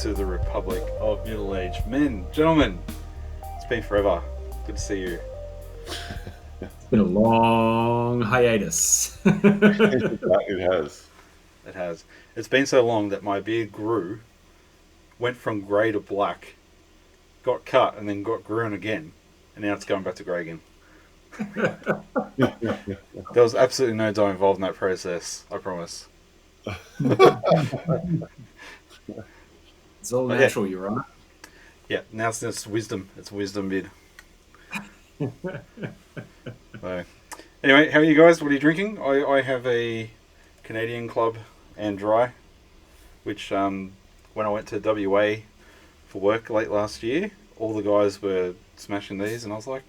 to the Republic of Middle-Aged Men. Gentlemen, it's been forever. Good to see you. It's been a long hiatus. It has. It has. It's been so long that my beard grew, went from grey to black, got cut, and then got grown again, and now it's going back to grey again. There was absolutely no dye involved in that process, I promise. It's all Okay. natural, you're right. Yeah, now it's just wisdom. It's a wisdom beard. So, anyway, how are you guys? What are you drinking? I have a Canadian Club and Dry, which when I went to WA for work late last year, all the guys were smashing these, and I was like,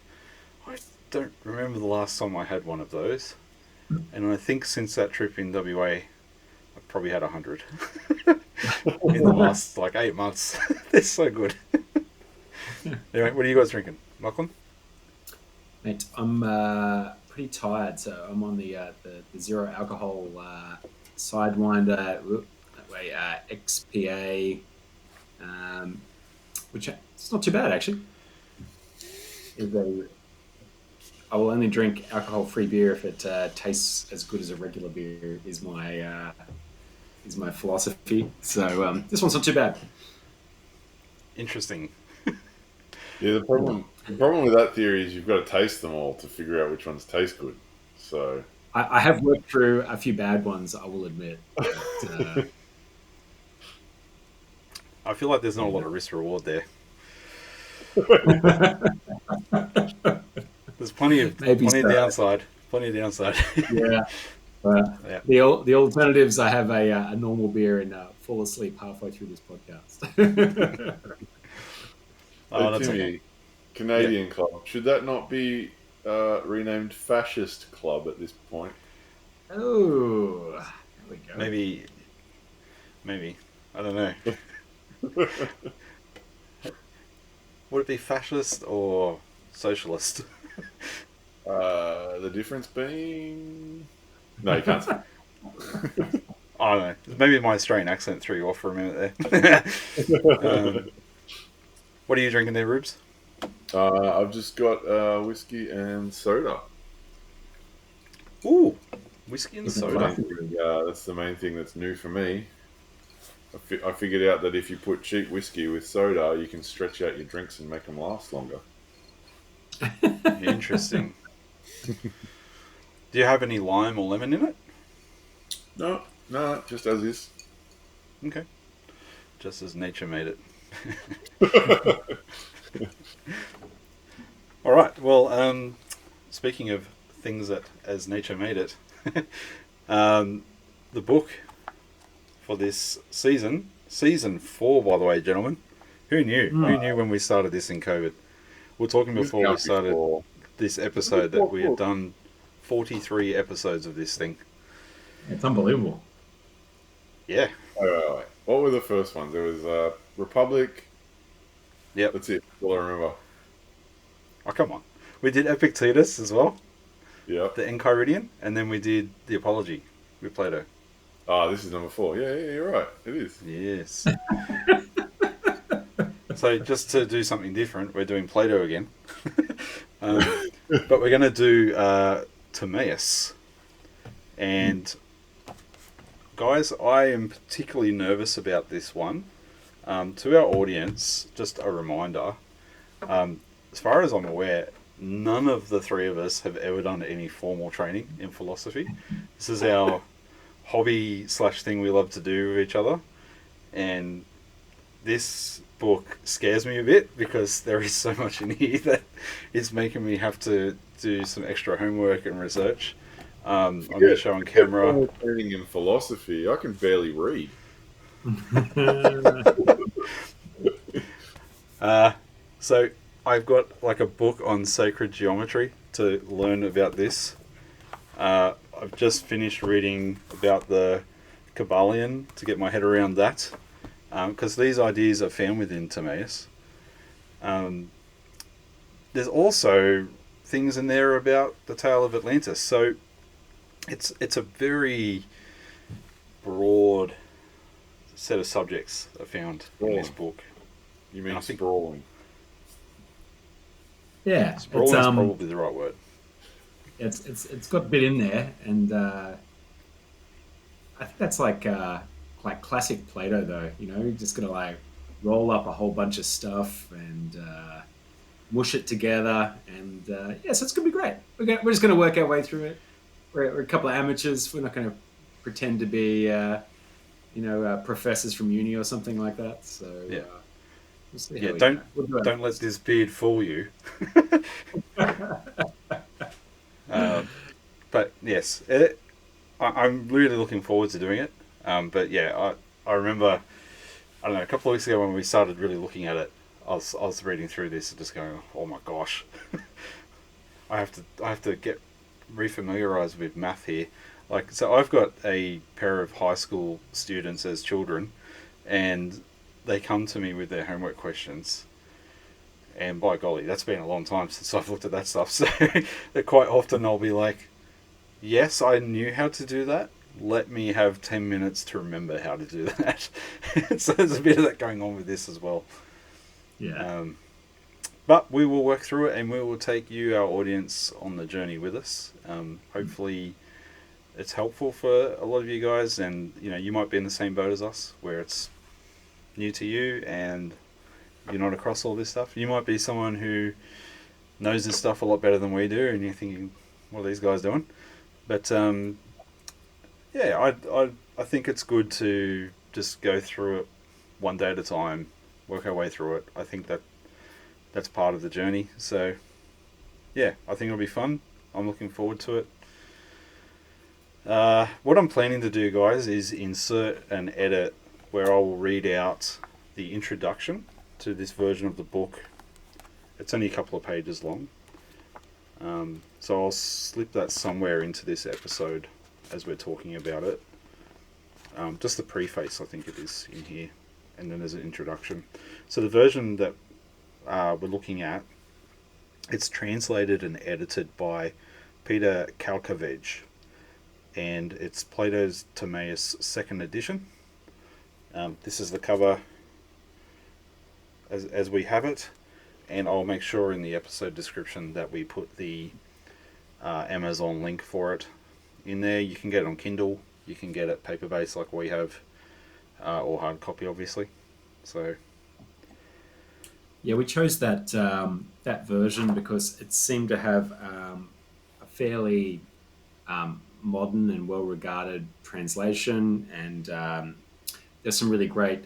I don't remember the last time I had one of those. And I think since that trip in WA, I've probably had 100 in the last 8 months. They're so good. Anyway, what are you guys drinking, Lachlan? Mate, I'm pretty tired, so I'm on the zero alcohol Sidewinder XPA, which it's not too bad actually. I will only drink alcohol-free beer if it tastes as good as a regular beer. Is my philosophy. So this one's not too bad. Interesting. Yeah, the problem with that theory is you've got to taste them all to figure out which ones taste good. So I have worked through a few bad ones, I will admit. But, I feel like there's not a lot of risk reward there. There's plenty of downside. Plenty of downside. Yeah. Yeah. The alternatives, I have a normal beer and fall asleep halfway through this podcast. That's Timmy, okay. Canadian Club, should that not be renamed Fascist Club at this point? Oh, there we go. Maybe. I don't know. Would it be fascist or socialist? The difference being... No, you can't say. I don't know. Maybe my Australian accent threw you off for a minute there. What are you drinking there, Rubes? I've just got whiskey and soda. Ooh, whiskey and soda. That's the main thing that's new for me. I figured out that if you put cheap whiskey with soda, you can stretch out your drinks and make them last longer. Interesting. Do you have any lime or lemon in it? No, just as is. Okay. Just as nature made it. All right. Well, speaking of things that as nature made it, the book for this season 4, by the way, gentlemen. Who knew? Who knew when we started this in COVID? We were talking before we started this episode that we had done 43 episodes of this thing. It's unbelievable. Yeah. Wait. What were the first ones? There was Republic. Yep. That's it. All I remember. Oh, come on. We did Epictetus as well. Yep. The Enchiridion. And then we did the Apology with Plato. This is number 4. Yeah, you're right. It is. Yes. So just to do something different, we're doing Plato again. But we're going to do Timaeus. And guys, I am particularly nervous about this one. To our audience, just a reminder, as far as I'm aware, none of the three of us have ever done any formal training in philosophy. This is our hobby / thing we love to do with each other. And this book scares me a bit because there is so much in here that is making me have to do some extra homework and research. I'm going to show on camera. Training in philosophy, I can barely read. So I've got a book on sacred geometry to learn about this. I've just finished reading about the Kabbalion to get my head around that, because these ideas are found within Timaeus. There's also things in there about the tale of Atlantis. So it's a very broad set of subjects I found in this book. You mean I think sprawling? Yeah, sprawling is probably the right word. it's got a bit in there, and I think that's like classic Plato, though. You know, you're just gonna like roll up a whole bunch of stuff and mush it together, and yeah, so it's gonna be great. We're just gonna work our way through it. We're a couple of amateurs. We're not gonna pretend to be professors from uni or something like that. So Yeah, we'll see how yeah. we go. We'll Don't let this beard fool you. But yes, I'm really looking forward to doing it. But yeah, I remember, I don't know, a couple of weeks ago when we started really looking at it, I was reading through this and just going, oh my gosh, I have to get refamiliarized with math here. Like, so I've got a pair of high school students as children, and they come to me with their homework questions. And by golly, that's been a long time since I've looked at that stuff. So that quite often I'll be like, yes, I knew how to do that. Let me have 10 minutes to remember how to do that. So there's a bit of that going on with this as well. Yeah. But we will work through it, and we will take you, our audience, on the journey with us. Hopefully it's helpful for a lot of you guys, and you might be in the same boat as us, where it's new to you and you're not across all this stuff. You might be someone who knows this stuff a lot better than we do, and you're thinking, what are these guys doing? But yeah, I think it's good to just go through it one day at a time, work our way through it. I think that's part of the journey. So yeah, I think it'll be fun. I'm looking forward to it. What I'm planning to do, guys, is insert an edit where I will read out the introduction to this version of the book. It's only a couple of pages long. So I'll slip that somewhere into this episode as we're talking about it. Just the preface, I think it is, in here. And then there's an introduction. So the version that we're looking at, it's translated and edited by Peter Kalkovej. And it's Plato's Timaeus 2nd edition. This is the cover as we have it. And I'll make sure in the episode description that we put the Amazon link for it in there. You can get it on Kindle. You can get it paper-based like we have, or hard copy, obviously. So yeah, we chose that that version because it seemed to have a fairly modern and well-regarded translation, and there's some really great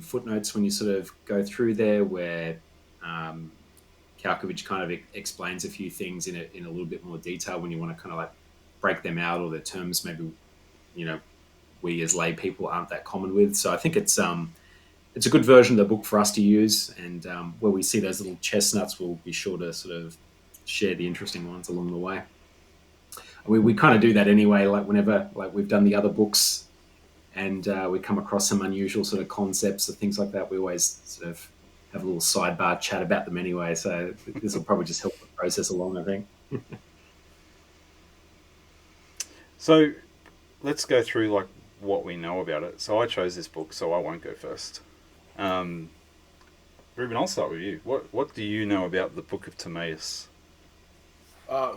footnotes when you sort of go through there where Kalkovich kind of explains a few things in a little bit more detail when you want to kind of like break them out, or the terms maybe we as lay people aren't that common with. So I think it's a good version of the book for us to use, and where we see those little chestnuts, we'll be sure to sort of share the interesting ones along the way. We kind of do that anyway, like whenever like we've done the other books and we come across some unusual sort of concepts or things like that, we always sort of have a little sidebar chat about them anyway. So this will probably just help the process along, I think. So let's go through like what we know about it. So I chose this book, so I won't go first. Ruben, I'll start with you. What do you know about the Book of Timaeus?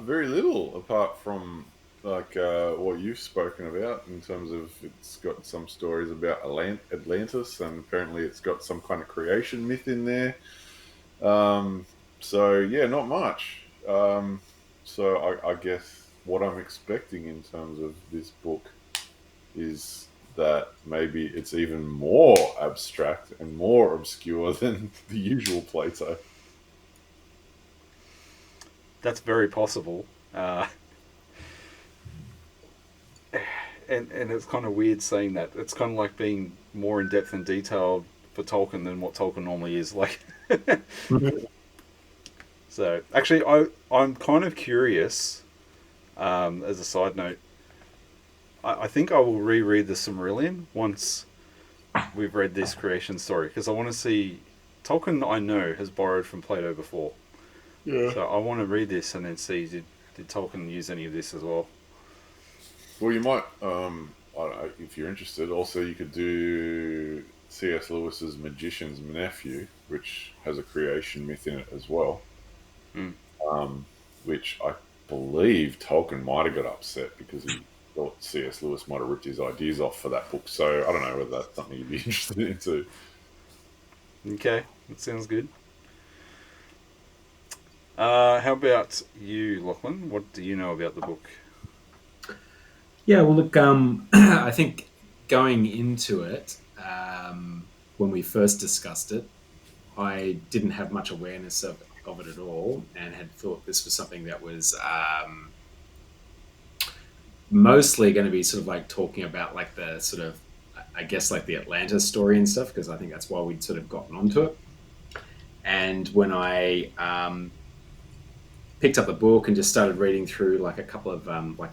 Very little, apart from like what you've spoken about in terms of it's got some stories about Atlantis, and apparently it's got some kind of creation myth in there. So yeah, not much. So I guess what I'm expecting in terms of this book is that maybe it's even more abstract and more obscure than the usual Plato. That's very possible. And it's kind of weird saying that. It's kind of like being more in depth and detailed for Tolkien than what Tolkien normally is. Like, so actually, I'm kind of curious. As a side note, I think I will reread the Silmarillion once we've read this creation story, because I want to see. Tolkien, I know, has borrowed from Plato before. Yeah. So I want to read this and then see did Tolkien use any of this as well. Well, you might I don't know if you're interested. Also, you could do C.S. Lewis's Magician's Nephew, which has a creation myth in it as well. Hmm. Um, which I believe Tolkien might have got upset because he thought C.S. Lewis might have ripped his ideas off for that book. So I don't know whether that's something you'd be interested in too. Okay, that sounds good. How about you, Lachlan? What do you know about the book? Yeah, well, look, I think going into it, when we first discussed it, I didn't have much awareness of it at all and had thought this was something that was mostly going to be sort of like talking about like the sort of, I guess, like the Atlantis story and stuff, because I think that's why we'd sort of gotten onto it. And when I picked up the book and just started reading through like a couple of like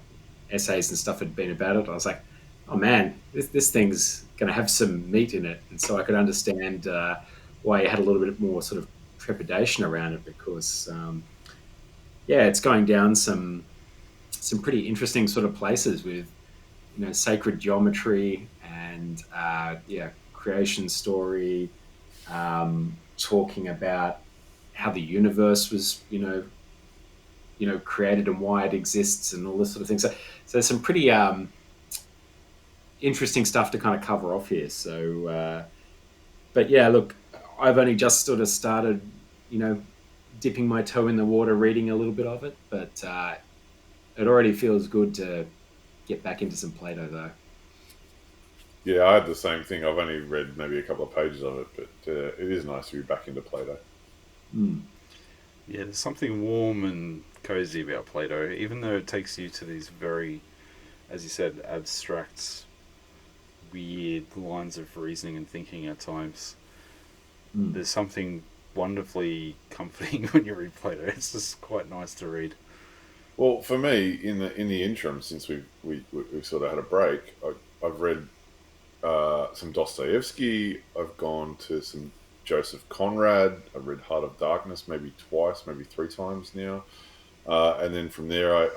essays and stuff had been about it, I was like, oh man, this thing's going to have some meat in it. And so I could understand why you had a little bit more sort of trepidation around it because, yeah, it's going down some pretty interesting sort of places with sacred geometry and yeah, creation story, talking about how the universe was created and why it exists and all this sort of thing. So there's some pretty interesting stuff to kind of cover off here. So, but yeah, look, I've only just sort of started, dipping my toe in the water, reading a little bit of it, but it already feels good to get back into some Plato, though. Yeah, I had the same thing. I've only read maybe a couple of pages of it, but it is nice to be back into Plato. Mm. Yeah, there's something warm and cozy about Plato, even though it takes you to these very, as you said, abstract, weird lines of reasoning and thinking at times. Mm. There's something wonderfully comforting when you read Plato. It's just quite nice to read. Well, for me, in the interim, since we've sort of had a break, I've read some Dostoevsky. I've gone to some Joseph Conrad. I've read Heart of Darkness maybe twice, maybe three times now. And then from there, I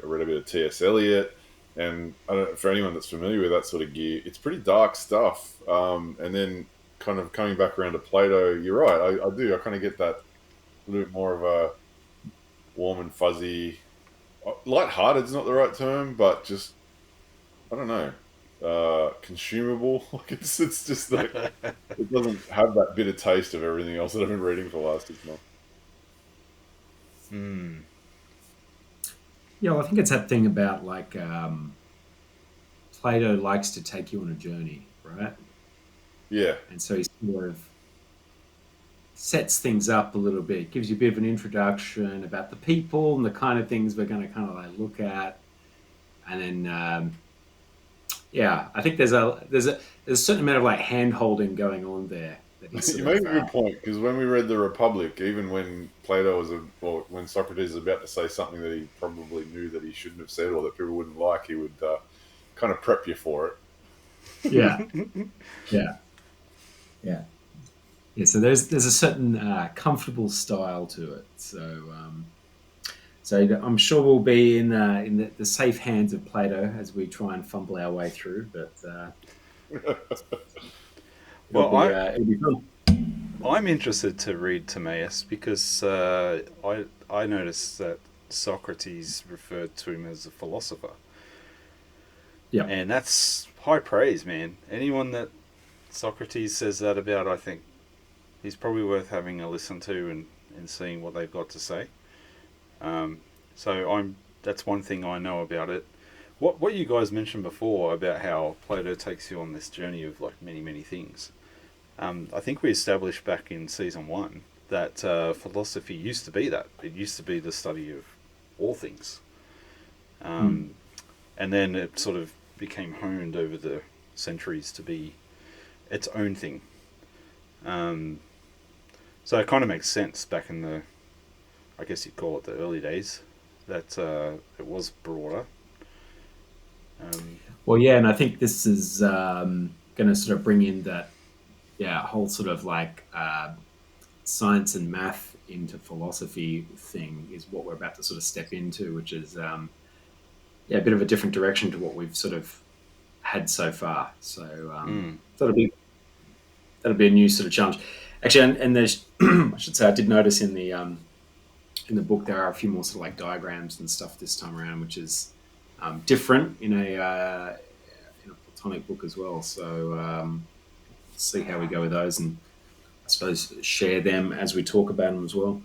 read a bit of T.S. Eliot. And for anyone that's familiar with that sort of gear, it's pretty dark stuff. And then kind of coming back around to Plato, you're right. I do. I kind of get that a little bit more of a warm and fuzzy, light-hearted is not the right term, but just I don't know, consumable. Like it's just like it doesn't have that bitter taste of everything else that I've been reading for the last 6 months. Hmm. Yeah, well, I think it's that thing about like Plato likes to take you on a journey, right? Yeah, And so he sort of sets things up a little bit, gives you a bit of an introduction about the people and the kind of things we're going to kind of like look at, and then yeah, I think there's a certain amount of like hand holding going on there that he's you sort make of a good point because when we read the Republic, even when Plato was or when Socrates is about to say something that he probably knew that he shouldn't have said or that people wouldn't like, he would kind of prep you for it. yeah, yeah, yeah. Yeah, so there's a certain comfortable style to it. So I'm sure we'll be in the safe hands of Plato as we try and fumble our way through. But Well, I it'll be fun. I'm interested to read Timaeus because I noticed that Socrates referred to him as a philosopher, Yeah, and that's high praise, man. Anyone that Socrates says that about, I think he's probably worth having a listen to and seeing what they've got to say. So I'm that's one thing I know about it. What you guys mentioned before about how Plato takes you on this journey of like many things. I think we established back in season one that philosophy used to be that. It used to be the study of all things. mm. Um, and then it sort of became honed over the centuries to be its own thing. Um, so it kind of makes sense back in the, I guess you'd call it the early days, that it was broader. Um, Well, yeah, and I think this is going to sort of bring in that whole sort of like science and math into philosophy thing is what we're about to sort of step into, which is yeah, a bit of a different direction to what we've sort of had so far. So Mm. that'll be a new sort of challenge. Actually, and there's I should say I did notice in the book there are a few more sort of like diagrams and stuff this time around, which is different in a Platonic book as well. So see how we go with those, and I suppose share them as we talk about them as well.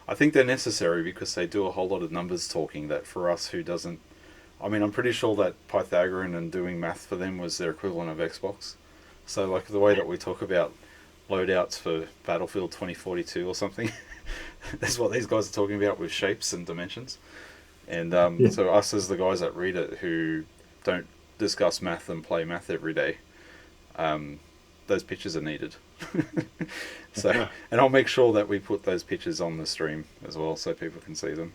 I think they're necessary because they do a whole lot of numbers talking that for us who doesn't. I mean, I'm pretty sure that Pythagorean and doing math for them was their equivalent of Xbox. So, like the way that we talk about loadouts for Battlefield 2042 or something, that's what these guys are talking about with shapes and dimensions. And Yeah. so, us as the guys that read it who don't discuss math and play math every day, um, those pictures are needed. So, and I'll make sure that we put those pictures on the stream as well so people can see them.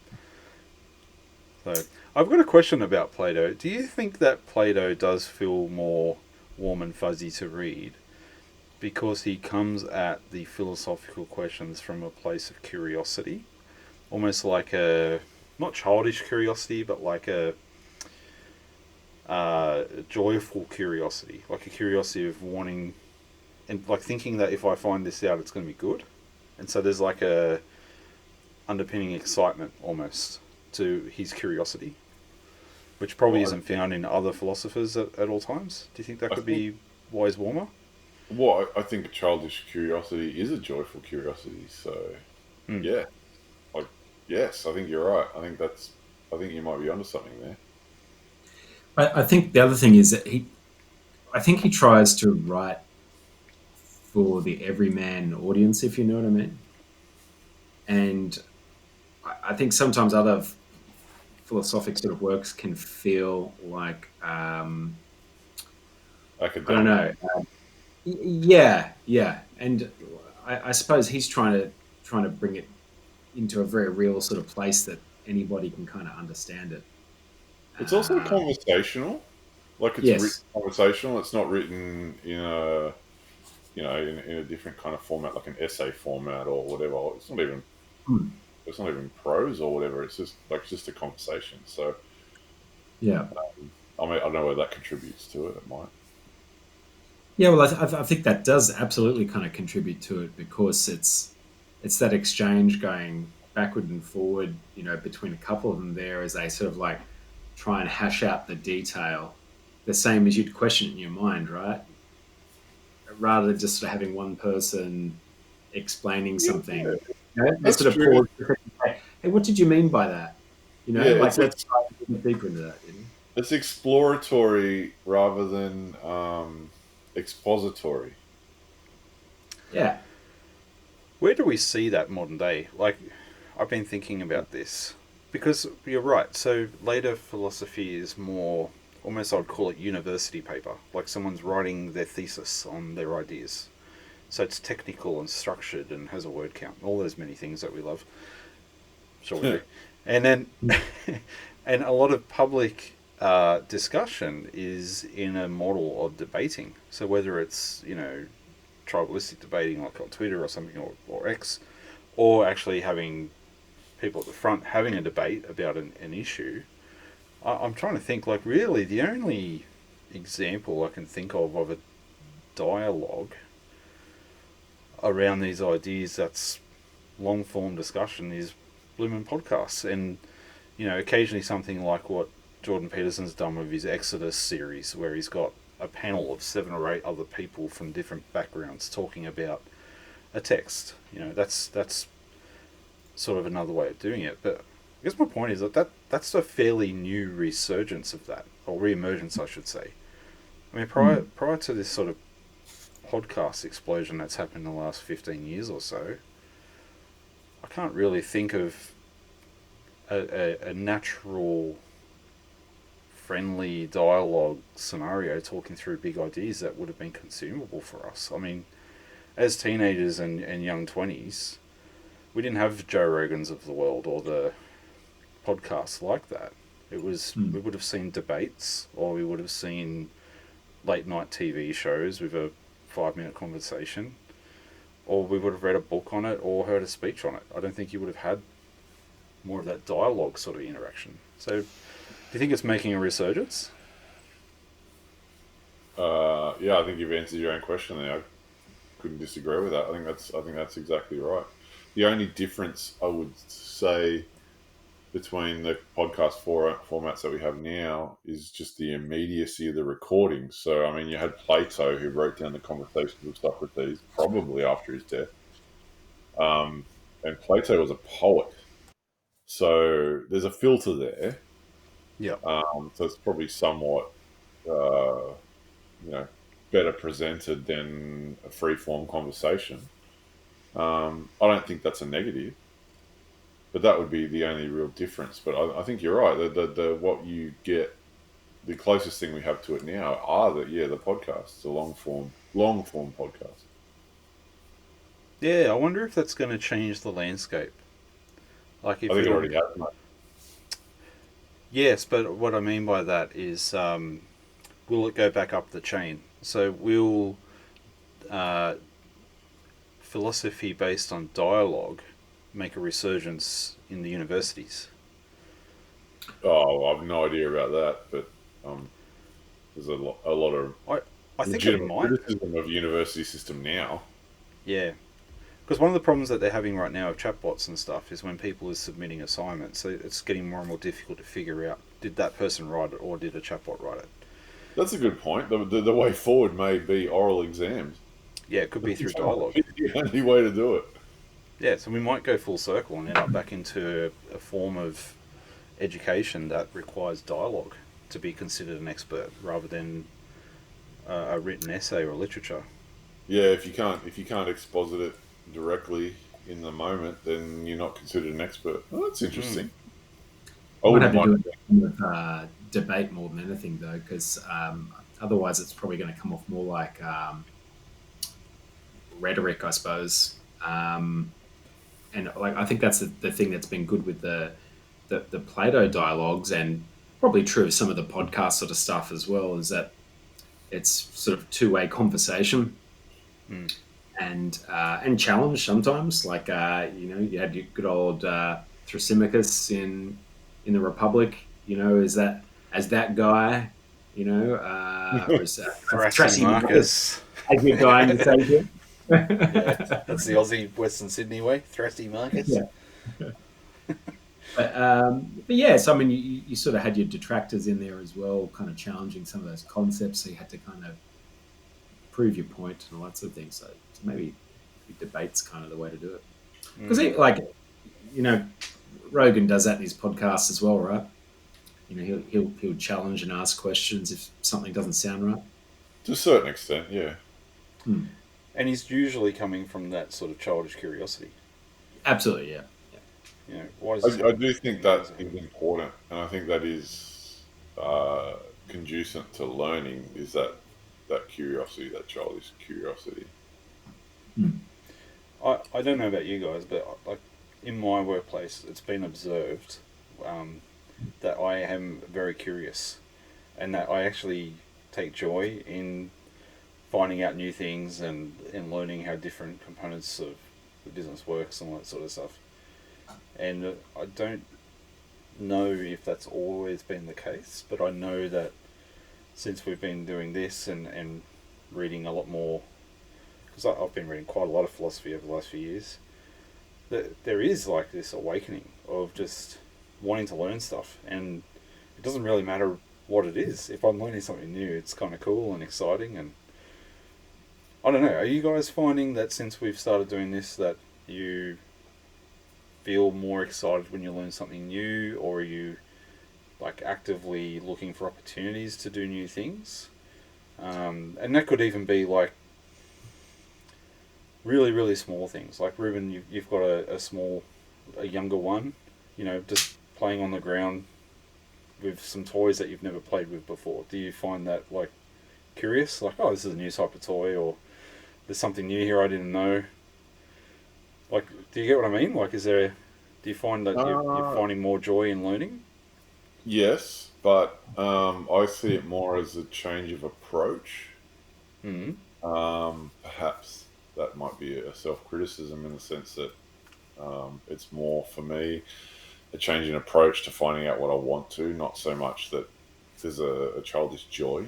So, I've got a question about Plato. Do you think that Plato does feel more warm and fuzzy to read because he comes at the philosophical questions from a place of curiosity? Almost like a, not childish curiosity, but like a joyful curiosity. Like a curiosity of wanting, and like thinking that if I find this out, it's going to be good. And so there's like a underpinning excitement almost to his curiosity, which probably Well, isn't found in other philosophers at all times. Do you think that I could think be why he's warmer? well, I think a childish curiosity is a joyful curiosity. So Mm. yeah, like yes, I think you're right. I think you might be onto something there. I think the other thing is that I think he tries to write for the everyman audience, if you know what I mean. And I think sometimes other philosophic sort of works can feel like I don't Academic. know. Yeah, yeah, and I suppose he's trying to bring it into a very real sort of place that anybody can kind of understand it. It's also Uh, conversational. Like it's written yes. conversational. It's not written in a in a different kind of format, like an essay format or whatever. Hmm. It's not even prose or whatever. It's just like it's just a conversation. So Yeah. I mean, I don't know whether that contributes to it. It might. Yeah, well, I think that does absolutely kind of contribute to it because it's that exchange going backward and forward, you know, between a couple of them there as they sort of like try and hash out the detail, the same as you'd question it in your mind, right? Rather than just sort of having one person explaining Yeah, something, you know, they that's sort of true. pause. Hey, what did you mean by that? You Yeah, know, like let's dive a bit deeper into that. You know? it's exploratory rather than expository. Yeah. Where do we see that modern day? Like, I've been thinking about this because you're right. So later philosophy is more almost I'd call it university paper, like someone's writing their thesis on their ideas. So it's technical and structured and has a word count, all those many things that we love. Sure we do. And then, and a lot of public discussion is in a model of debating. So whether it's tribalistic debating like on Twitter or something or X, or actually having people at the front having a debate about an issue, I'm trying to think like really the only example I can think of a dialogue around these ideas that's long form discussion is Blooming podcasts and occasionally something like what Jordan Peterson's done with his Exodus series where he's got a panel of 7 or 8 other people from different backgrounds talking about a text. That's sort of another way of doing it. But I guess my point is that's a fairly new resurgence of that, or re-emergence, I should say. I mean, prior to this sort of podcast explosion that's happened in the last 15 years or so, I can't really think of a natural, friendly dialogue scenario talking through big ideas that would have been consumable for us. I mean, as teenagers and young 20s, we didn't have Joe Rogans of the world or the podcasts like that. We would have seen debates or we would have seen late night TV shows with a 5 minute conversation, or we would have read a book on it or heard a speech on it. I don't think you would have had more of that dialogue sort of interaction. So, do you think it's making a resurgence? Yeah, I think you've answered your own question there. I couldn't disagree with that. I think that's exactly right. The only difference I would say between the formats that we have now is just the immediacy of the recording. So, I mean, you had Plato who wrote down the conversations of Socrates probably after his death, and Plato was a poet, so there's a filter there. Yeah. So it's probably somewhat, uh, better presented than a free form conversation. I don't think that's a negative, but that would be the only real difference. But I think you're right. The what you get, the closest thing we have to it now are the podcasts, the long form podcast. Yeah, I wonder if that's going to change the landscape. Like I if think it it'll. already has. Mate. Yes, but what I mean by that is, will it go back up the chain? So will uh, philosophy based on dialogue make a resurgence in the universities? Oh, I've no idea about that, but there's a lot of I I think it legitimate might. criticism of university system now. Yeah, because one of the problems that they're having right now with chatbots and stuff is when people are submitting assignments, so it's getting more and more difficult to figure out, did that person write it or did a chatbot write it? That's a good point. The way forward may be oral exams. Yeah, it could be through That might dialogue. be the only way to do it. Yeah, so we might go full circle and end up back into a form of education that requires dialogue to be considered an expert rather than a written essay or literature. Yeah, if you can't exposit it directly in the moment, then you're not considered an expert. Oh, that's Mm. interesting. I You might have wouldn't to mind. do it with debate more than anything, though, because otherwise it's probably going to come off more like rhetoric, I suppose. And like I think that's the thing that's been good with the Plato dialogues, and probably true of some of the podcast sort of stuff as well, is that it's sort of two-way conversation Mm. and challenge sometimes. Like you had your good old Thrasymachus in the Republic. Is that as that guy? Or is Thrashy Tracy Marcus Marcus. as your guy in the Savior? Yeah, that's the Aussie Western Sydney way. Thrashy Marcus. Yeah. But yeah, so I mean, you sort of had your detractors in there as well, kind of challenging some of those concepts. So you had to kind of prove your point and all that sort of thing. So maybe debate's kind of the way to do it. Because Mm. like, you know, Rogan does that in his podcast as well, right? He'll challenge and ask questions if something doesn't sound right. To a certain extent, yeah. Hmm. And he's usually coming from that sort of childish curiosity. Absolutely, yeah. Why does this I happen? do think that is important, and I think that is conducive to learning. Is that curiosity, that childish curiosity? Hmm. I don't know about you guys, but like in my workplace, it's been observed that I am very curious, and that I actually take joy in finding out new things and learning how different components of the business works and all that sort of stuff. And I don't know if that's always been the case, but I know that since we've been doing this and reading a lot more, because I've been reading quite a lot of philosophy over the last few years, that there is like this awakening of just wanting to learn stuff, and it doesn't really matter what it is. If I'm learning something new, it's kind of cool and exciting. And I don't know, are you guys finding that since we've started doing this that you feel more excited when you learn something new, or are you like actively looking for opportunities to do new things? And that could even be like really, really small things. Like Ruben, you've got a younger one, just playing on the ground with some toys that you've never played with before. Do you find that like curious? Like, oh, this is a new type of toy, or there's something new here I didn't know. Like, do you get what I mean? Like, do you find that you're Uh, finding more joy in learning? yes, but I see it more as a change of approach. Mm. Perhaps that might be a self criticism in the sense that it's more for me a change in approach to finding out what I want to, not so much that there's a childish joy.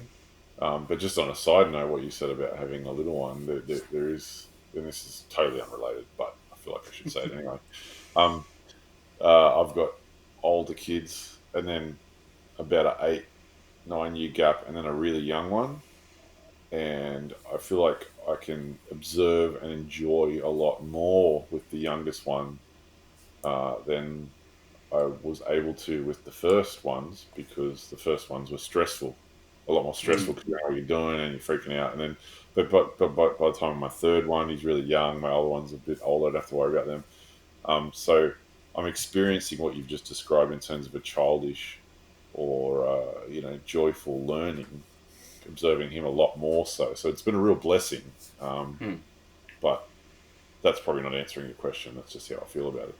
But just on a side note, what you said about having a little one, there is, and this is totally unrelated, but I feel like I should say it anyway. Um, I've got older kids, and then about an 8, 9 year gap, and then a really young one. And I feel like I can observe and enjoy a lot more with the youngest one than I was able to with the first ones, because the first ones were stressful, a lot more stressful, because you know what you're doing and you're freaking out. And then, but by the time my third one, he's really young. My other one's a bit older. I don't have to worry about them. So I'm experiencing what you've just described in terms of a childish or joyful learning, observing him a lot more so. So it's been a real blessing. But that's probably not answering your question. That's just how I feel about it.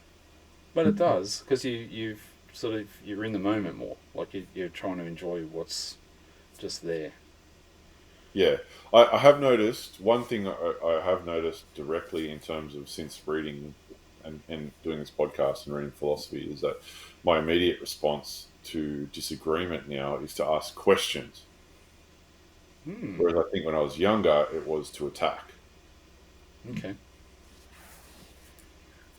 But it does, because you've sort of, you're in the moment more. Like you're trying to enjoy what's just there. Yeah, I have noticed one thing. I have noticed directly in terms of, since reading and doing this podcast and reading philosophy, is that my immediate response to disagreement now is to ask questions. Whereas I think when I was younger, it was to attack. Okay.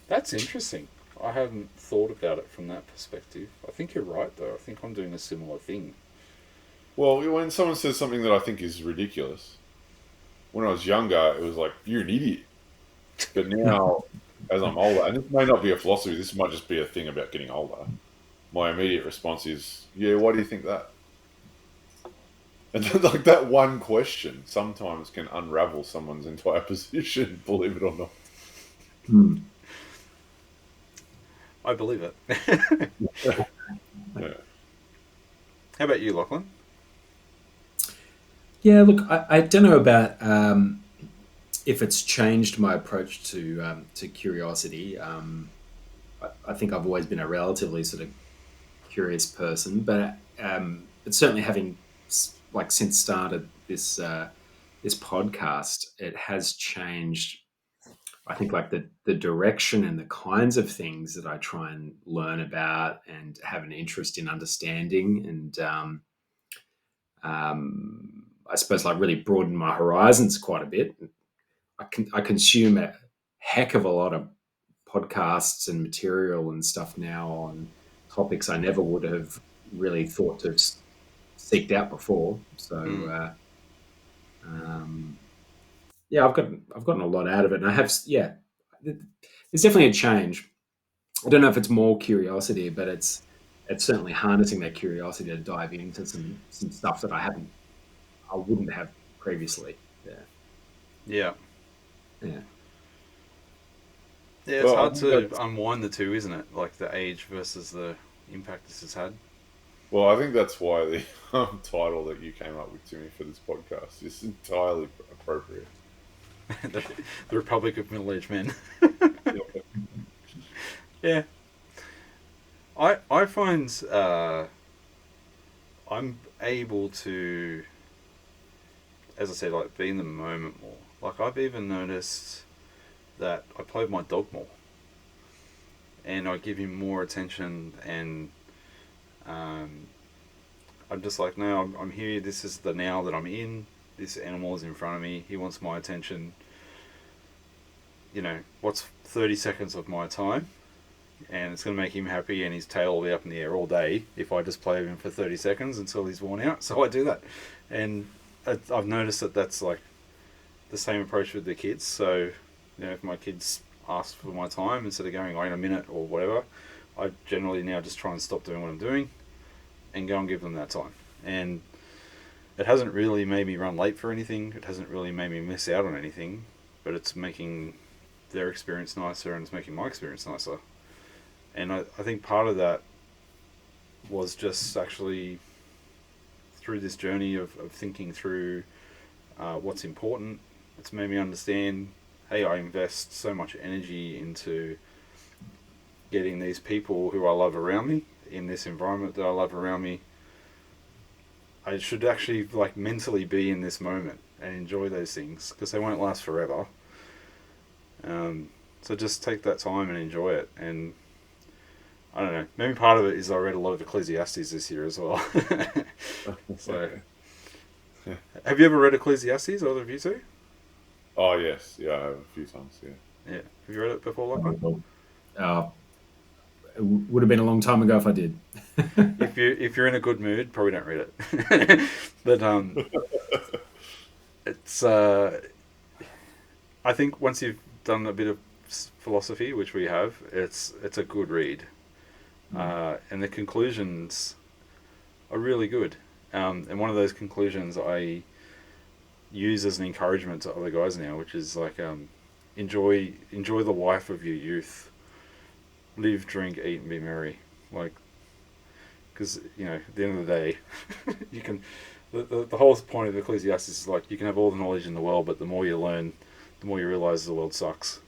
That's interesting. I hadn't thought about it from that perspective. I think you're right, though. I think I'm doing a similar thing. Well, when someone says something that I think is ridiculous, when I was younger, it was like, you're an idiot. But now, as I'm older, and this may not be a philosophy, this might just be a thing about getting older, my immediate response is, yeah, why do you think that? And like that one question sometimes can unravel someone's entire position, believe it or not. I believe it. Yeah. How about you, Lachlan? Yeah, look, I don't know about if it's changed my approach to curiosity. I think I've always been a relatively sort of curious person, but certainly having like since started this podcast, it has changed. I think like the direction and the kinds of things that I try and learn about and have an interest in understanding, and I suppose like really broaden my horizons quite a bit. I consume a heck of a lot of podcasts and material and stuff now on topics I never would have really thought to have seeked out before. So yeah, I've gotten a lot out of it, and I have there's definitely a change. I don't know if it's more curiosity, but it's certainly harnessing that curiosity to dive into some stuff that I wouldn't have previously. Yeah. Yeah. Yeah. Yeah, it's Well, hard to unwind the two, isn't it? Like the age versus the impact this has had. I think that's why the title that you came up with, Timmy, for this podcast is entirely appropriate. the Republic of Middle-Aged Men. Yeah. I find I'm able to, as I said, like be in the moment more. Like I've even noticed that I play with my dog more, and I give him more attention, and I'm just like, no, I'm here. This is the now that I'm in. This animal is in front of me. He wants my attention. You know, what's 30 seconds of my time? And it's going to make him happy, and his tail will be up in the air all day if I just play with him for 30 seconds until he's worn out. So I do that. And I've noticed that that's like the same approach with the kids. So, you know, if my kids ask for my time, instead of going, in a minute or whatever, I generally now just try and stop doing what I'm doing and go and give them that time. And it hasn't really made me run late for anything. It hasn't really made me miss out on anything, but it's making their experience nicer, and it's making my experience nicer. And I think part of that was just actually through this journey of thinking through what's important. It's made me understand, hey, I invest so much energy into getting these people who I love around me in this environment that I love around me. I should actually like mentally be in this moment and enjoy those things, because they won't last forever. So just take that time and enjoy it. And I don't know, maybe part of it is I read a lot of Ecclesiastes this year as well. So Have you ever read Ecclesiastes, either of you two? Oh yes, yeah, I have a few times. Yeah. Yeah. Have you read it before, Lachlan? Uh, it would have been a long time ago if I did. If you're in a good mood, probably don't read it. But it's I think once you've done a bit of philosophy, which we have, it's a good read, and the conclusions are really good. And one of those conclusions I use as an encouragement to other guys now, which is like enjoy the life of your youth, live, drink, eat, and be merry. Like, because at the end of the day, you can. The whole point of Ecclesiastes is like you can have all the knowledge in the world, but the more you learn, the more you realize the world sucks.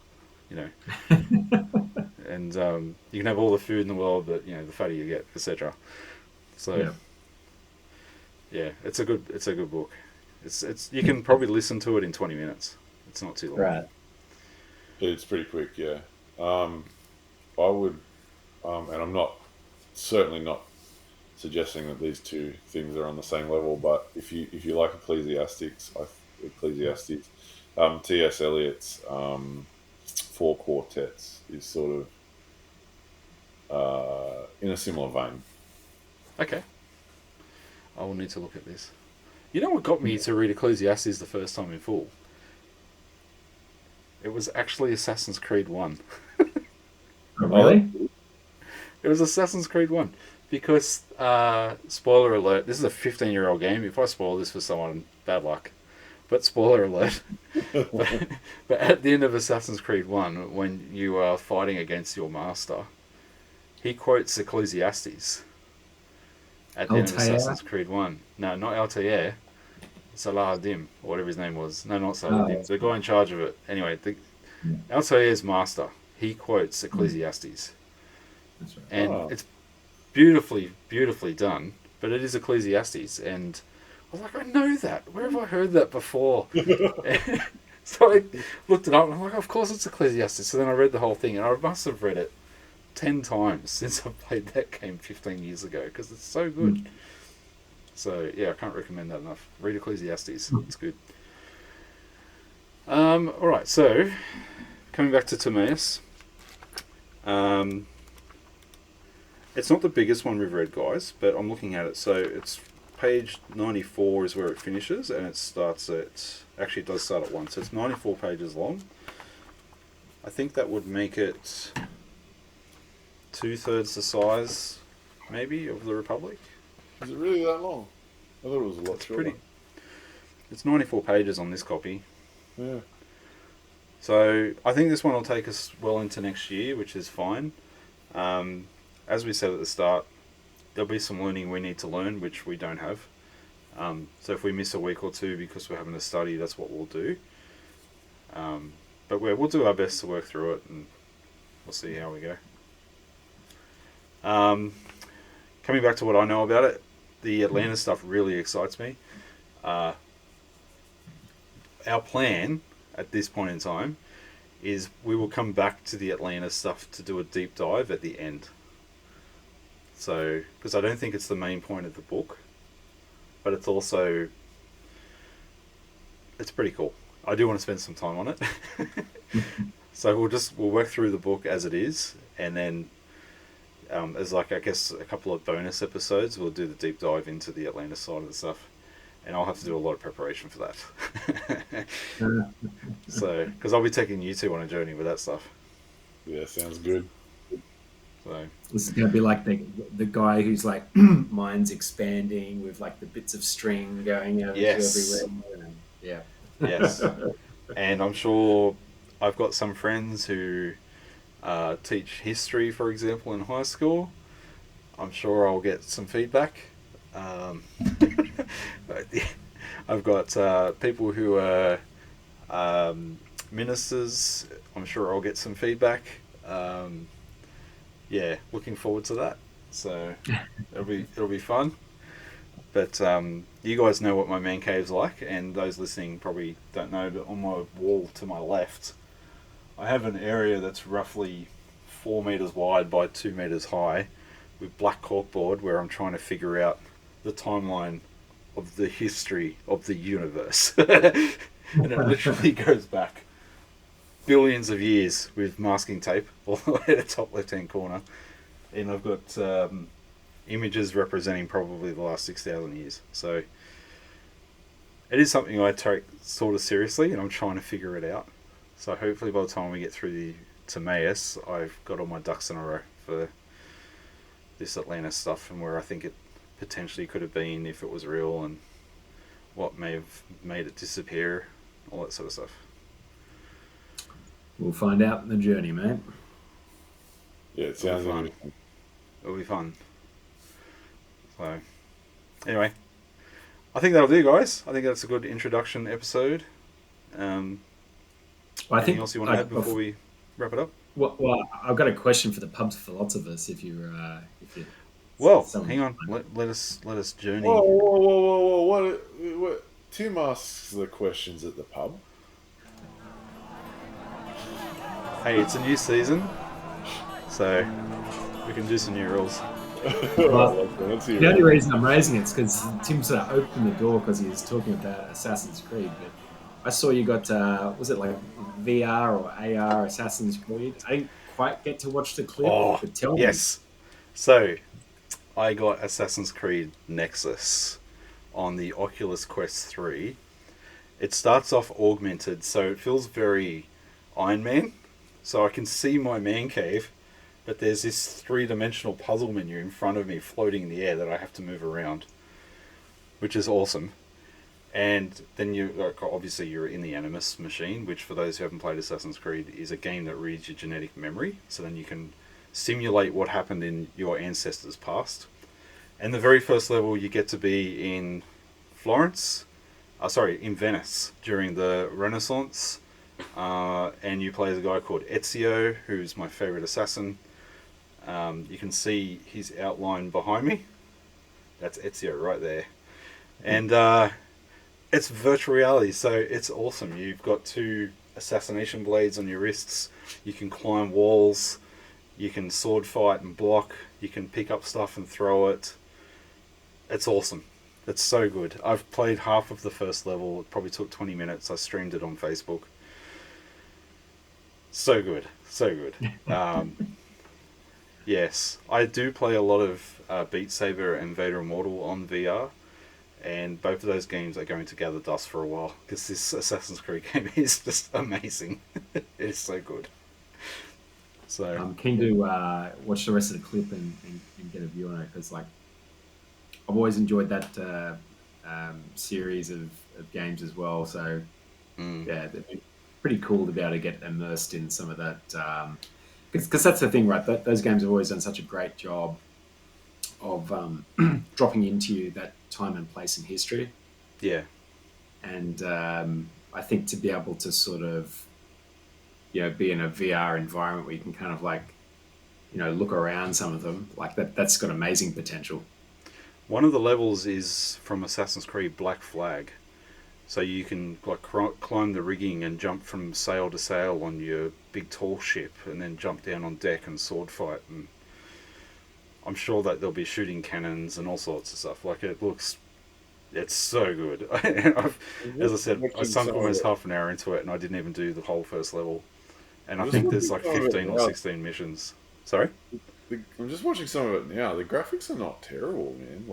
You know, and you can have all the food in the world, but the fatter you get, etc. So yeah, it's a good book. It's you can probably listen to it in 20 minutes. It's not too long. Right. It's pretty quick. Yeah. I would, and I'm not certainly not suggesting that these two things are on the same level. But if you like Ecclesiastes, T.S. Eliot's Four Quartets is sort of in a similar vein. Okay. I will need to look at this. You know what got me to read Ecclesiastes the first time in full? It was actually Assassin's Creed 1. Oh, really? It was Assassin's Creed 1. Because, spoiler alert, this is a 15-year-old game. If I spoil this for someone, bad luck. But spoiler alert. but at the end of Assassin's Creed 1, when you are fighting against your master, he quotes Ecclesiastes. At the end of Assassin's Creed 1. No, not Altair. Salahadim, or whatever his name was. No, not Salahadim. The guy in charge of it. Anyway, Altair's master, he quotes Ecclesiastes. That's right. And it's beautifully, beautifully done, but it is Ecclesiastes. And I was like, I know that. Where have I heard that before? So I looked it up, and I'm like, of course it's Ecclesiastes. So then I read the whole thing, and I must have read it 10 times since I played that game 15 years ago, because it's so good. So yeah, I can't recommend that enough. Read Ecclesiastes. It's good. Alright, so coming back to Timaeus. It's not the biggest one we've read, guys, but I'm looking at it. So it's page 94 is where it finishes, and it starts at... Actually, it does start at 1, so it's 94 pages long. I think that would make it 2/3 the size, maybe, of the Republic. Is it really that long? I thought it was a lot shorter. It's 94 pages on this copy. Yeah. So I think this one will take us well into next year, which is fine. As we said at the start, there'll be some learning we need to learn, which we don't have. So if we miss a week or two because we're having to study, that's what we'll do. But we'll do our best to work through it, and we'll see how we go. Coming back to what I know about it, the Atlantis stuff really excites me. Our plan at this point in time is we will come back to the Atlantis stuff to do a deep dive at the end. So, because I don't think it's the main point of the book, but it's also, it's pretty cool. I do want to spend some time on it. So we'll work through the book as it is, and then as like, I guess, a couple of bonus episodes, we'll do the deep dive into the Atlantis side of the stuff. And I'll have to do a lot of preparation for that. So, because I'll be taking you two on a journey with that stuff. Yeah, sounds good. So this is going to be like the guy who's like mind's expanding with like the bits of string going out yes. everywhere. Yeah. Yes. And I'm sure I've got some friends who teach history, for example, in high school. I'm sure I'll get some feedback. I've got people who are ministers. I'm sure I'll get some feedback. Yeah, looking forward to that. So it'll be fun. But you guys know what my man cave's like, and those listening probably don't know. But on my wall to my left, I have an area that's roughly 4 meters wide by 2 meters high, with black corkboard, where I'm trying to figure out the timeline of the history of the universe. And it literally goes back billions of years with masking tape all the way to the top left-hand corner. And I've got images representing probably the last 6,000 years. So it is something I take sort of seriously, and I'm trying to figure it out. So hopefully by the time we get through the Timaeus, I've got all my ducks in a row for this Atlantis stuff and where I think it potentially could have been if it was real, and what may have made it disappear, all that sort of stuff. We'll find out in the journey, mate. Yeah, it sounds fun. interesting. It'll be fun. So, anyway, I think that'll do, guys. I think that's a good introduction episode. Well, Anything else you want to add before we wrap it up? Well, I've got a question for the pub's philosophers. If you Well, hang on. Let us journey. Whoa! What? Tim asks the questions at the pub. Hey, it's a new season, so we can do some new rules. Well, the only reason I'm raising it is because Tim sort of opened the door because he was talking about Assassin's Creed. But I saw you got, was it like VR or AR Assassin's Creed? I didn't quite get to watch the clip. But tell me. Yes. So, I got Assassin's Creed Nexus on the Oculus Quest 3. It starts off augmented, so it feels very Iron Man. So I can see my man cave, but there's this three-dimensional puzzle menu in front of me floating in the air that I have to move around, which is awesome. And then obviously you're in the Animus machine, which for those who haven't played Assassin's Creed is a game that reads your genetic memory, so then you can simulate what happened in your ancestors' past. And the very first level you get to be in in Venice during the Renaissance. And you play as a guy called Ezio, who's my favourite assassin. You can see his outline behind me. That's Ezio right there. And it's virtual reality, so it's awesome. You've got 2 assassination blades on your wrists. You can climb walls. You can sword fight and block. You can pick up stuff and throw it. It's awesome. It's so good. I've played half of the first level. It probably took 20 minutes. I streamed it on Facebook. So good. So good. Yes, I do play a lot of Beat Saber and Vader Immortal on VR. And both of those games are going to gather dust for a while, because this Assassin's Creed game is just amazing. It is so good. So I'm keen to watch the rest of the clip and get a view on it, because I've always enjoyed that series of games as well. So yeah, it'd be pretty cool to be able to get immersed in some of that. Because that's the thing, right? Those games have always done such a great job of dropping into you that time and place in history. Yeah. And I think to be able to sort of, be in a VR environment where you can kind of look around some of them, that's got amazing potential. One of the levels is from Assassin's Creed Black Flag. So you can climb the rigging and jump from sail to sail on your big tall ship, and then jump down on deck and sword fight. And I'm sure that there'll be shooting cannons and all sorts of stuff. It's so good. As I said, I sunk almost half an hour into it, and I didn't even do the whole first level. And I think there's 15 or 16 missions. Sorry? I'm just watching some of it now. The graphics are not terrible, man.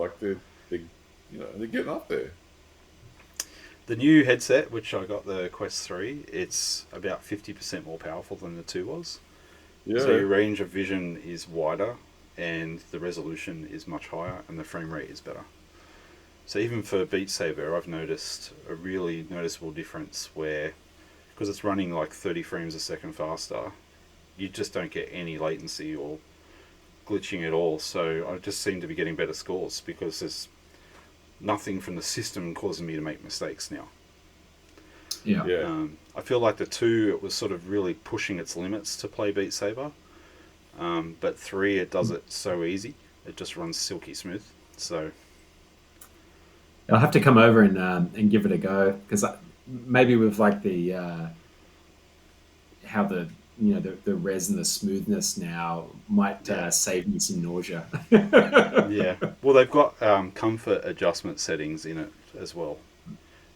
They're getting up there. The new headset, which I got the Quest 3, it's about 50% more powerful than the 2 was. Yeah. So your range of vision is wider, and the resolution is much higher, and the frame rate is better. So even for Beat Saber, I've noticed a really noticeable difference where, because it's running 30 frames a second faster, you just don't get any latency or glitching at all. So I just seem to be getting better scores because there's nothing from the system causing me to make mistakes now. Yeah. I feel like the 2, it was sort of really pushing its limits to play Beat Saber. But 3, it does it so easy. It just runs silky smooth. So I'll have to come over and give it a go, because maybe with the how the the res and the smoothness now might Yeah. save me some nausea. Yeah. Well, they've got comfort adjustment settings in it as well.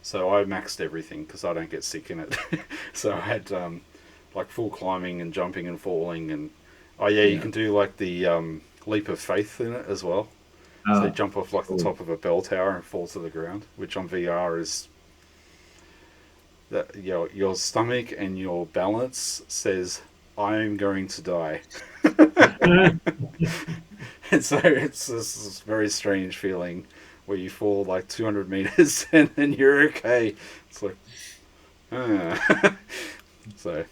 So I maxed everything because I don't get sick in it. So I had like full climbing and jumping and falling, and oh yeah, you Yeah. can do like the leap of faith in it as well. So you Oh, jump off like the cool. top of a bell tower and fall to the ground, which on VR is that your stomach and your balance says I am going to die. And so it's this very strange feeling where you fall like 200 meters and then you're okay. It's like, ah. So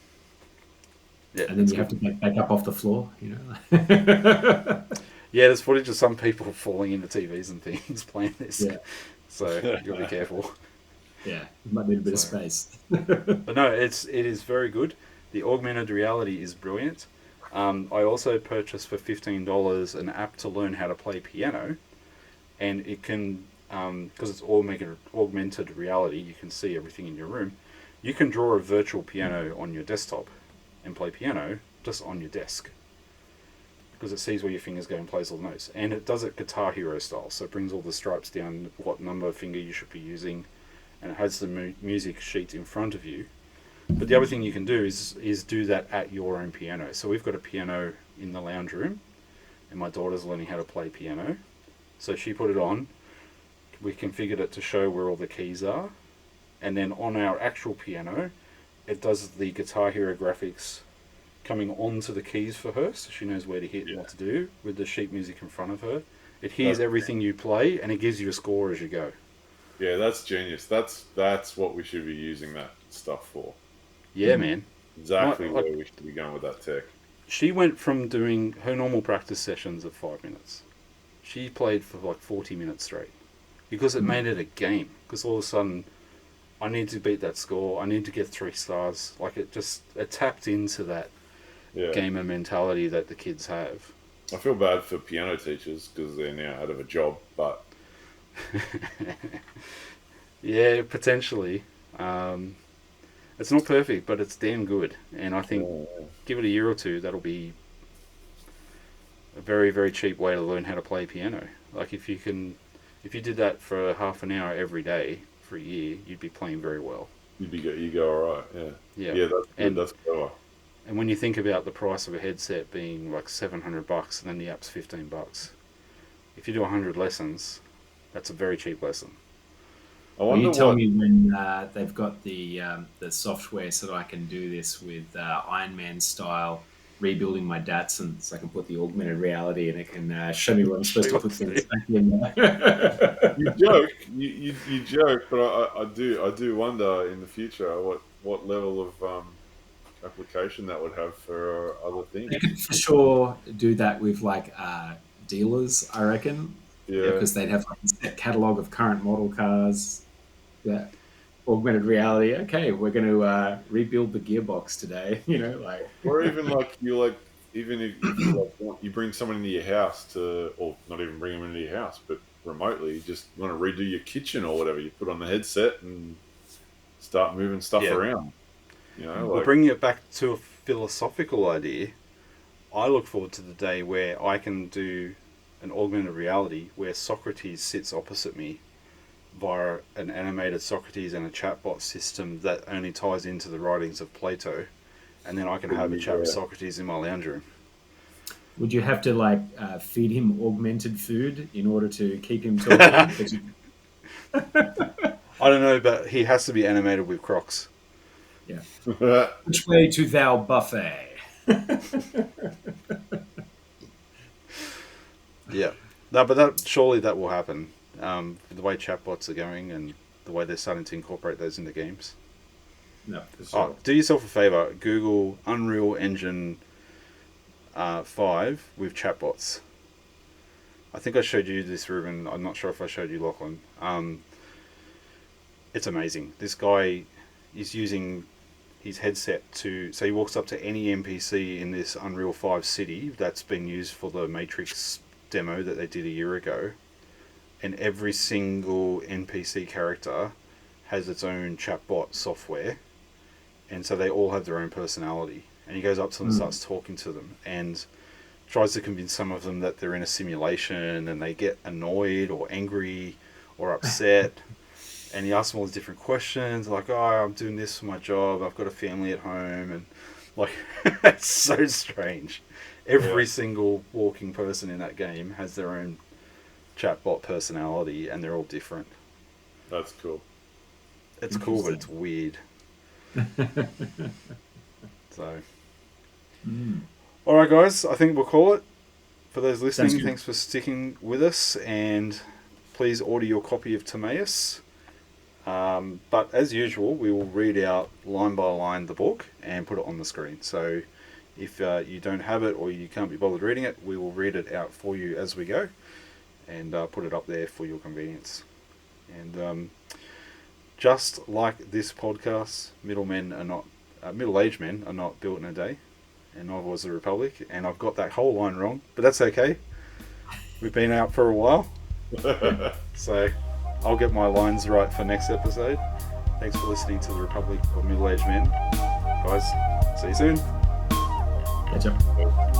yeah, And then it's you have good. to get back up off the floor. Yeah, there's footage of some people falling into TVs and things playing this. Yeah, So you'll be careful. yeah. You might need a bit of So, space. but no, it is very good. The augmented reality is brilliant. I also purchased for $15 an app to learn how to play piano, and it can because it's augmented reality. You can see everything in your room. You can draw a virtual piano on your desktop and play piano just on your desk because it sees where your fingers go and plays all the notes. And it does it Guitar Hero style, so it brings all the stripes down, what number of finger you should be using, and it has the music sheet in front of you. But the other thing you can do is do that at your own piano. So we've got a piano in the lounge room, and my daughter's learning how to play piano. So she put it on. We configured it to show where all the keys are, and then on our actual piano, it does the Guitar Hero graphics coming onto the keys for her, so she knows where to hit and what to do with the sheet music in front of her. It hears everything you play, and it gives you a score as you go. Yeah, that's genius. That's what we should be using that stuff for. Yeah, man. Exactly where we should be going with that tech. She went from doing her normal practice sessions of 5 minutes. She played for like 40 minutes straight because it made it a game. Because all of a sudden, I need to beat that score. I need to get 3 stars. Like it tapped into that gamer mentality that the kids have. I feel bad for piano teachers because they're now out of a job, but yeah, potentially. It's not perfect, but it's damn good. And I think give it a year or two, that'll be a very, very cheap way to learn how to play piano. Like if you did that for half an hour every day for a year, you'd be playing very well. you go all right. Yeah. Yeah, that's good. That's clever. And when you think about the price of a headset being like $700 and then the app's $15, if you do 100 lessons, that's a very cheap lesson. Will you tell me when they've got the software so that I can do this with Iron Man style, rebuilding my Datsun, so I can put the augmented reality and it can show me where I'm supposed to put things back in there. You joke, but I do wonder in the future what level of application that would have for other things. They could for sure do that with like dealers, I reckon. Yeah, because they'd have like a set catalog of current model cars. Yeah, augmented reality. Okay, we're going to rebuild the gearbox today. or even even if you bring someone into your house or not even bring them into your house, but remotely, you just want to redo your kitchen or whatever. You put on the headset and start moving stuff around. Well, bringing it back to a philosophical idea, I look forward to the day where I can do an augmented reality where Socrates sits opposite me via an animated Socrates and a chatbot system that only ties into the writings of Plato, and then I can have a chat with Socrates in my lounge room. Would you have to feed him augmented food in order to keep him talking? I don't know, but he has to be animated with Crocs. Yeah. Which way to thou buffet? Yeah. No, but surely that will happen. The way chatbots are going and the way they're starting to incorporate those into games. No, for sure. Do yourself a favor. Google Unreal Engine 5 with chatbots. I think I showed you this, Ruben. I'm not sure if I showed you, Lachlan. It's amazing. This guy is using his headset so he walks up to any NPC in this Unreal 5 city that's been used for the Matrix demo that they did a year ago, and every single NPC character has its own chatbot software, and so they all have their own personality, and he goes up to them and starts talking to them and tries to convince some of them that they're in a simulation, and they get annoyed or angry or upset. And he asks them all these different questions, like, "Oh, I'm doing this for my job. I've got a family at home," and like, it's so strange. Every single walking person in that game has their own chatbot personality, and they're all different. That's cool. It's cool, but it's weird. So, all right, guys, I think we'll call it. For those listening, thanks for sticking with us, and please order your copy of Timaeus. But as usual, we will read out line by line the book and put it on the screen. So if you don't have it or you can't be bothered reading it, we will read it out for you as we go and put it up there for your convenience. And just like this podcast, middle-aged men are not built in a day, and neither was the Republic. And I've got that whole line wrong, but that's okay. We've been out for a while, so I'll get my lines right for next episode. Thanks for listening to the Republic of Middle-Aged Men. Guys, see you soon. Catch up.